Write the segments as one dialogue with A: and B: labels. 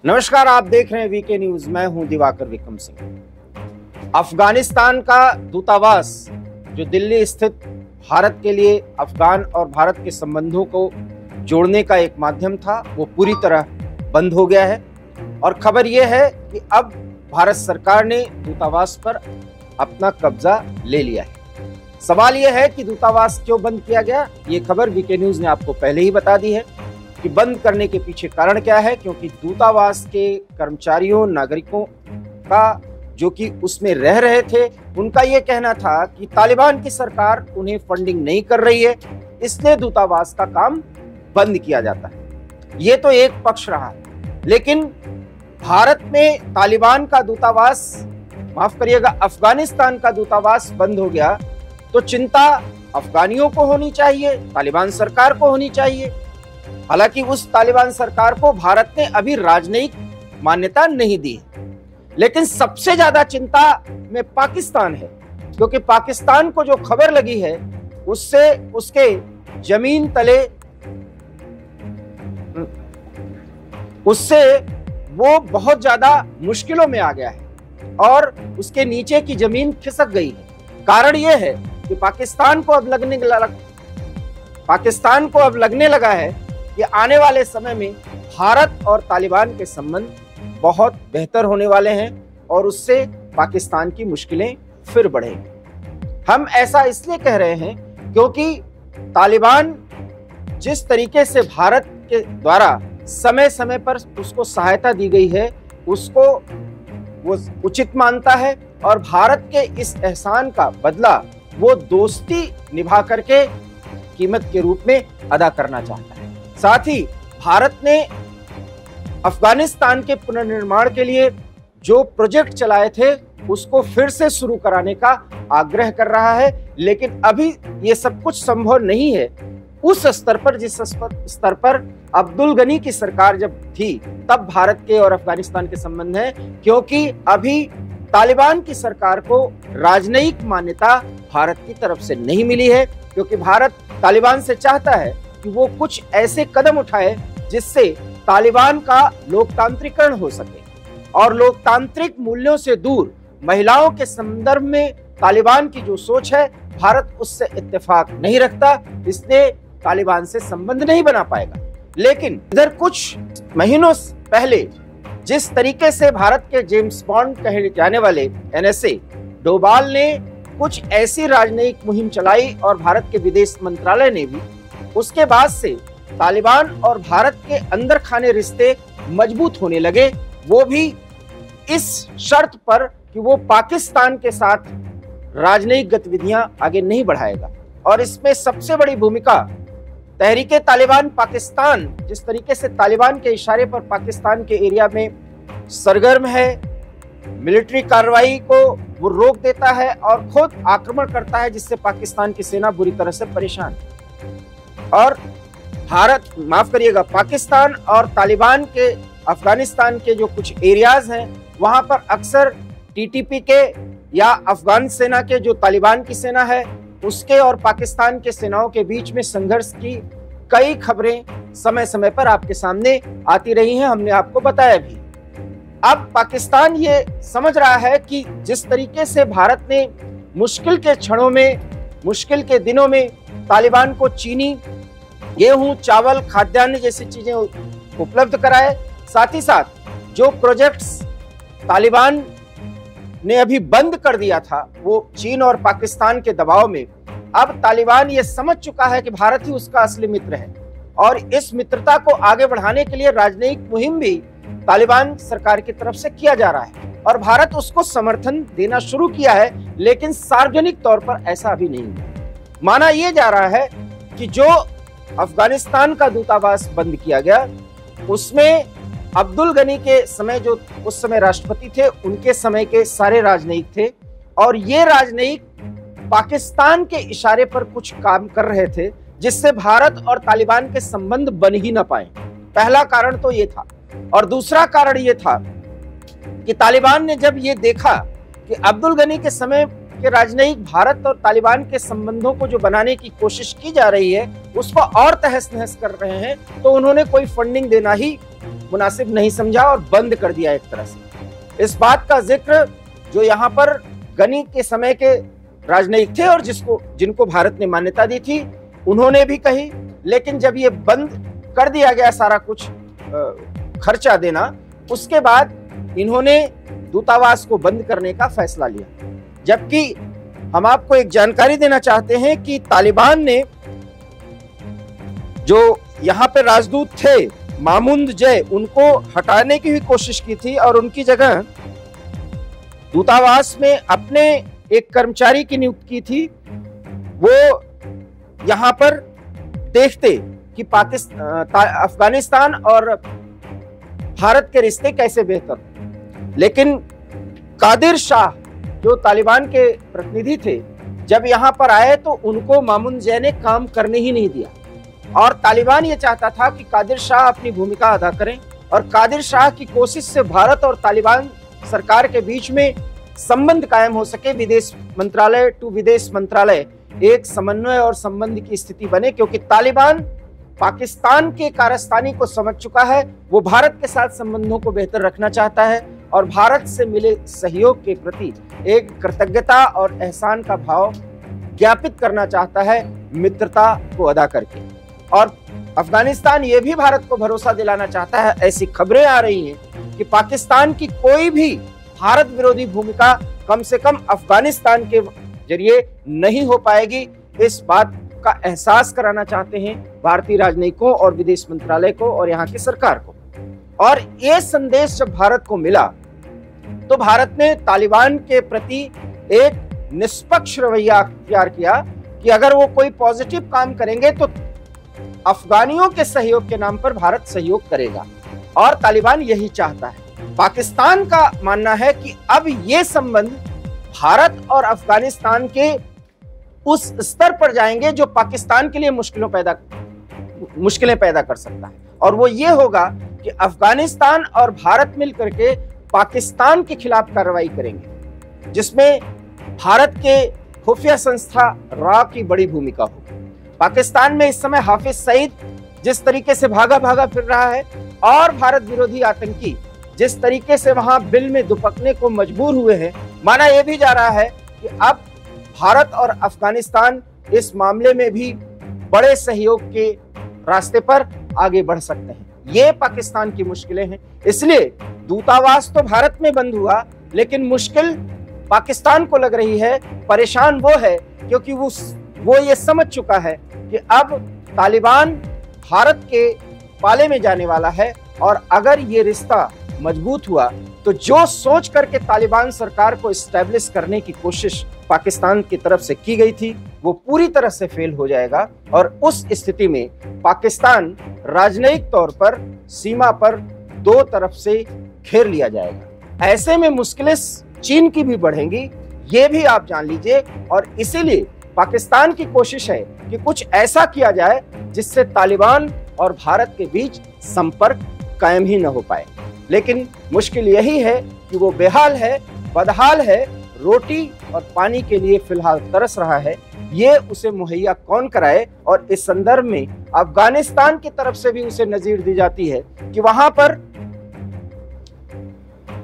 A: नमस्कार, आप देख रहे हैं वीके न्यूज। मैं हूं दिवाकर विक्रम सिंह। अफगानिस्तान का दूतावास जो दिल्ली स्थित भारत के लिए अफगान और भारत के संबंधों को जोड़ने का एक माध्यम था, वो पूरी तरह बंद हो गया है। और खबर यह है कि अब भारत सरकार ने दूतावास पर अपना कब्जा ले लिया है। सवाल यह है कि दूतावास क्यों बंद किया गया। ये खबर वीके न्यूज ने आपको पहले ही बता दी है कि बंद करने के पीछे कारण क्या है। क्योंकि दूतावास के कर्मचारियों, नागरिकों का जो कि उसमें रह रहे थे, उनका ये कहना था कि तालिबान की सरकार उन्हें फंडिंग नहीं कर रही है, इसलिए दूतावास का काम बंद किया जाता है। ये तो एक पक्ष रहा, लेकिन भारत में तालिबान का दूतावास, माफ करिएगा, अफगानिस्तान का दूतावास बंद हो गया तो चिंता अफगानियों को होनी चाहिए, तालिबान सरकार को होनी चाहिए। हालांकि उस तालिबान सरकार को भारत ने अभी राजनयिक मान्यता नहीं दी, लेकिन सबसे ज्यादा चिंता में पाकिस्तान है। क्योंकि पाकिस्तान को जो खबर लगी है उससे उसके जमीन तले, उससे वो बहुत ज्यादा मुश्किलों में आ गया है और उसके नीचे की जमीन खिसक गई है। कारण यह है कि पाकिस्तान को अब लगने लगा है कि आने वाले समय में भारत और तालिबान के संबंध बहुत बेहतर होने वाले हैं और उससे पाकिस्तान की मुश्किलें फिर बढ़ेंगी। हम ऐसा इसलिए कह रहे हैं क्योंकि तालिबान जिस तरीके से भारत के द्वारा समय समय पर उसको सहायता दी गई है, उसको वो उचित मानता है और भारत के इस एहसान का बदला वो दोस्ती निभा करके कीमत के रूप में अदा करना चाहता है। साथ ही भारत ने अफगानिस्तान के पुनर्निर्माण के लिए जो प्रोजेक्ट चलाए थे उसको फिर से शुरू कराने का आग्रह कर रहा है, लेकिन अभी ये सब कुछ संभव नहीं है उस स्तर पर जिस स्तर पर अब्दुल गनी की सरकार जब थी तब भारत के और अफगानिस्तान के संबंध हैं। क्योंकि अभी तालिबान की सरकार को राजनयिक मान्यता भारत की तरफ से नहीं मिली है, क्योंकि भारत तालिबान से चाहता है कि वो कुछ ऐसे कदम उठाए जिससे तालिबान का लोकतांत्रिकरण हो सके। और लोकतांत्रिक मूल्यों से दूर महिलाओं के संदर्भ में तालिबान की जो सोच है, भारत उससे इत्तेफाक नहीं रखता, इसलिए तालिबान से संबंध नहीं बना पाएगा। लेकिन इधर कुछ महीनों पहले जिस तरीके से भारत के जेम्स बॉन्ड कहे जाने वाले NSA डोभाल ने कुछ ऐसी राजनयिक मुहिम चलाई और भारत के विदेश मंत्रालय ने भी, उसके बाद से तालिबान और भारत के अंदर खाने रिश्ते मजबूत होने लगे। वो भी इस शर्त पर कि वो पाकिस्तान के साथ राजनयिक गतिविधियां आगे नहीं बढ़ाएगा। और इसमें सबसे बड़ी भूमिका तहरीके तालिबान पाकिस्तान, जिस तरीके से तालिबान के इशारे पर पाकिस्तान के एरिया में सरगर्म है, मिलिट्री कार्रवाई को वो रोक देता है और खुद आक्रमण करता है, जिससे पाकिस्तान की सेना बुरी तरह से परेशान है। और भारत, माफ करिएगा, पाकिस्तान और तालिबान के अफगानिस्तान के जो कुछ एरियाज हैं वहां पर अक्सर TTP के या अफगान सेना के जो तालिबान की सेना है उसके और पाकिस्तान के सेनाओं के बीच में संघर्ष की कई खबरें समय समय पर आपके सामने आती रही हैं, हमने आपको बताया भी। अब पाकिस्तान ये समझ रहा है कि जिस तरीके से भारत ने मुश्किल के क्षणों में, मुश्किल के दिनों में तालिबान को चीनी, गेहूं, चावल, खाद्यान्न जैसी चीजें उपलब्ध कराए, साथ ही साथ जो प्रोजेक्ट्स तालिबान ने अभी बंद कर दिया था वो चीन और पाकिस्तान के दबाव में, अब तालिबान ये समझ चुका है कि भारत ही उसका असली मित्र है और इस मित्रता को आगे बढ़ाने के लिए राजनयिक मुहिम भी तालिबान सरकार की तरफ से किया जा रहा है और भारत उसको समर्थन देना शुरू किया है। लेकिन सार्वजनिक तौर पर ऐसा अभी नहीं है। माना यह जा रहा है कि जो अफगानिस्तान का दूतावास बंद किया गया उसमें अब्दुल गनी के समय, जो उस समय राष्ट्रपति थे, उनके समय के सारे राजनयिक थे और ये राजनयिक पाकिस्तान के इशारे पर कुछ काम कर रहे थे जिससे भारत और तालिबान के संबंध बन ही न पाए। पहला कारण तो ये था। और दूसरा कारण ये था कि तालिबान ने जब ये देखा कि अब्दुल गनी के समय के राजनयिक भारत और तालिबान के संबंधों को जो बनाने की कोशिश की जा रही है उसको और तहस नहस कर रहे हैं, तो उन्होंने कोई फंडिंग देना ही मुनासिब नहीं समझा और बंद कर दिया एक तरह से। इस बात का जिक्र जो यहाँ पर गनी के समय के राजनयिक थे और जिनको भारत ने मान्यता दी थी, उन्होंने भी कही, लेकिन जब ये बंद कर दिया गया सारा कुछ खर्चा देना, उसके बाद इन्होंने दूतावास को बंद करने का फैसला लिया। जबकि हम आपको एक जानकारी देना चाहते हैं कि तालिबान ने जो यहाँ पे राजदूत थे मामुंद जय, उनको हटाने की भी कोशिश की थी और उनकी जगह दूतावास में अपने एक कर्मचारी की नियुक्ति की थी। वो यहाँ पर देखते कि अफगानिस्तान और भारत के रिश्ते कैसे बेहतर। लेकिन कादिर शाह जो तालिबान के प्रतिनिधि थे, जब यहाँ पर आए तो उनको मामुंद जय ने काम करने ही नहीं दिया और तालिबान ये चाहता था कि कादिर शाह अपनी भूमिका अदा करें और कादिर शाह की कोशिश से भारत और तालिबान सरकार के बीच में संबंध कायम हो सके, विदेश मंत्रालय टू विदेश मंत्रालय एक समन्वय और संबंध की स्थिति बने। क्योंकि तालिबान पाकिस्तान के कारस्तानी को समझ चुका है, वो भारत के साथ संबंधों को बेहतर रखना चाहता है और भारत से मिले सहयोग के प्रति एक कृतज्ञता और एहसान का भाव ज्ञापित करना चाहता है, मित्रता को अदा करके। और अफगानिस्तान ये भी भारत को भरोसा दिलाना चाहता है, ऐसी खबरें आ रही हैं कि पाकिस्तान की कोई भी भारत विरोधी भूमिका कम से कम अफगानिस्तान के जरिए नहीं हो पाएगी। इस बात का एहसास कराना चाहते हैं भारतीय राजनयिकों और विदेश मंत्रालय को और यहाँ की सरकार को। और ये संदेश जब भारत को मिला तो भारत ने तालिबान के प्रति एक निष्पक्ष रवैया अख्तियार किया कि अगर वो कोई पॉजिटिव काम करेंगे तो अफगानियों के सहयोग के नाम पर भारत सहयोग करेगा और तालिबान यही चाहता है। पाकिस्तान का मानना है कि अब ये संबंध भारत और अफगानिस्तान के उस स्तर पर जाएंगे जो पाकिस्तान के लिए मुश्किलें पैदा कर सकता है, और वो ये होगा कि अफगानिस्तान और भारत मिलकर के पाकिस्तान के खिलाफ कार्रवाई करेंगे, जिसमें भारत के खुफिया संस्था रॉ की बड़ी भूमिका होगी। पाकिस्तान में इस समय हाफिज सईद जिस तरीके से भागा फिर रहा है और भारत विरोधी आतंकी जिस तरीके से वहां बिल में दुपकने को मजबूर हुए हैं, माना यह भी जा रहा है कि अब भारत और अफगानिस्तान इस मामले में भी बड़े सहयोग के रास्ते पर आगे बढ़ सकते हैं। ये पाकिस्तान की मुश्किलें हैं, इसलिए दूतावास तो भारत में बंद हुआ, लेकिन मुश्किल पाकिस्तान को लग रही है। परेशान वो है क्योंकि वो ये समझ चुका है कि अब तालिबान भारत के पाले में जाने वाला है और अगर ये रिश्ता मजबूत हुआ तो जो सोच करके तालिबान सरकार को एस्टैब्लिश करने की कोशिश पाकिस्तान की तरफ से की गई थी वो पूरी तरह से फेल हो जाएगा और उस स्थिति में पाकिस्तान राजनयिक तौर पर सीमा पर दो तरफ से घेर लिया जाएगा। ऐसे में मुश्किलें चीन की भी बढ़ेंगी, ये भी आप जान लीजिए। और इसीलिए पाकिस्तान की कोशिश है कि कुछ ऐसा किया जाए जिससे तालिबान और भारत के बीच संपर्क कायम ही न हो पाए। लेकिन मुश्किल यही है कि वो बेहाल है, बदहाल है, रोटी और पानी के लिए फिलहाल तरस रहा है। ये उसे मुहैया कौन कराए? और इस संदर्भ में अफगानिस्तान की तरफ से भी उसे नजीर दी जाती है कि वहां पर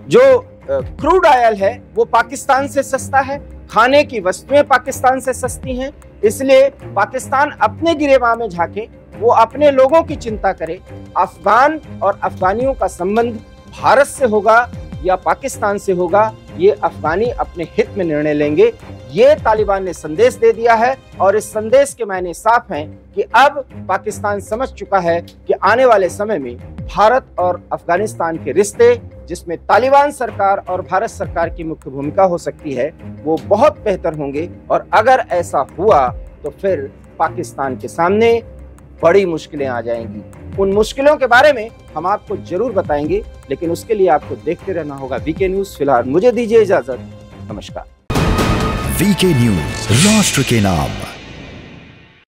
A: जो क्रूड ऑयल है वो पाकिस्तान से सस्ता है, खाने की वस्तुएं पाकिस्तान से सस्ती हैं। इसलिए पाकिस्तान अपने गिरेबान में झांके, वो अपने लोगों की चिंता करे। अफगान और अफगानियों का संबंध भारत से होगा या पाकिस्तान से होगा, ये अफगानी अपने हित में निर्णय लेंगे। ये तालिबान ने संदेश दे दिया है और इस संदेश के मायने साफ हैं कि अब पाकिस्तान समझ चुका है कि आने वाले समय में भारत और अफगानिस्तान के रिश्ते, जिसमें तालिबान सरकार और भारत सरकार की मुख्य भूमिका हो सकती है, वो बहुत बेहतर होंगे। और अगर ऐसा हुआ तो फिर पाकिस्तान के सामने बड़ी मुश्किलें आ जाएंगी। उन मुश्किलों के बारे में हम आपको जरूर बताएंगे, लेकिन उसके लिए आपको देखते रहना होगा वीके न्यूज। फिलहाल मुझे दीजिए इजाजत, नमस्कार।
B: वीके न्यूज, राष्ट्र के नाम।